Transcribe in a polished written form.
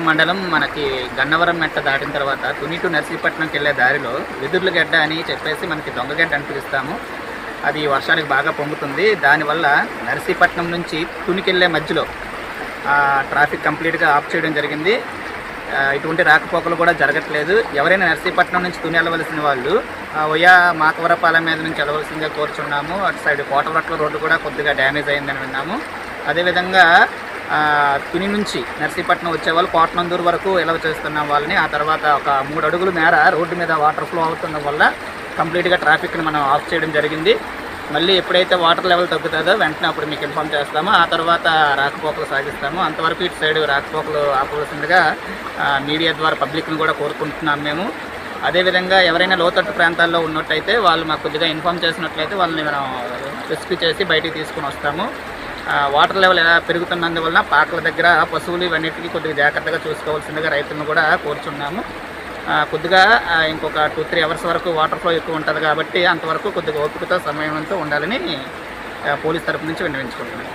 మండలం మనకి గన్నవరం మెట్ట దాటిన తర్వాత తుని టు నర్సీపట్నంకి వెళ్ళే దారిలో వెదుర్లగడ్డ అని చెప్పేసి మనకి దొంగగడ్డ అని పిలుస్తాము. అది వర్షానికి బాగా పొంగుతుంది. దానివల్ల నర్సీపట్నం నుంచి తునికి వెళ్ళే మధ్యలో ట్రాఫిక్ కంప్లీట్గా ఆఫ్ చేయడం జరిగింది. ఇటువంటి రాకపోకలు కూడా జరగట్లేదు. ఎవరైనా నర్సీపట్నం నుంచి తుని వెళ్ళవలసిన వాళ్ళు వయా మాకవరపాలెం మీద నుంచి వెళ్ళవలసిందిగా కోరుచున్నాము. అటు సైడ్ కోటవరట్ల రోడ్డు కూడా కొద్దిగా డ్యామేజ్ అయిందని విన్నాము. అదేవిధంగా తుని నుంచి నర్సీపట్నం వచ్చేవాళ్ళు కోటనందూరు వరకు ఎలవ చేస్తున్నాం వాళ్ళని. ఆ తర్వాత ఒక 3 అడుగుల మేర రోడ్డు మీద వాటర్ ఫ్లో అవుతుండడం వల్ల కంప్లీట్గా ట్రాఫిక్ని మనం ఆఫ్ చేయడం జరిగింది. మళ్ళీ ఎప్పుడైతే వాటర్ లెవెల్ తగ్గుతుందో వెంటనే అప్పుడు మీకు ఇన్ఫామ్ చేస్తాము. ఆ తర్వాత రాకపోకలు సాగిస్తాము. అంతవరకు ఇటు సైడ్ రాకపోకలు ఆపవలసిందిగా మీడియా ద్వారా పబ్లిక్ని కూడా కోరుకుంటున్నాం మేము. అదేవిధంగా ఎవరైనా లోతట్టు ప్రాంతాల్లో ఉన్నట్టయితే వాళ్ళు మాకు కొద్దిగా ఇన్ఫామ్ చేసినట్లయితే వాళ్ళని మనం రెస్క్యూ చేసి బయటికి తీసుకుని వస్తాము. వాటర్ లెవెల్ ఎలా పెరుగుతున్నందువలన పాకల దగ్గర పశువులు ఇవన్నిటికీ కొద్దిగా జాగ్రత్తగా చూసుకోవాల్సిందిగా రైతులను కూడా కోరుచున్నాము. కొద్దిగా ఇంకొక 2-3 అవర్స్ వరకు వాటర్ ఫ్లో ఎక్కువ ఉంటుంది కాబట్టి అంతవరకు కొద్దిగా ఓపికతో సమయంతో ఉండాలని పోలీస్ తరపు నుంచి విన్నవించుకుంటున్నాను.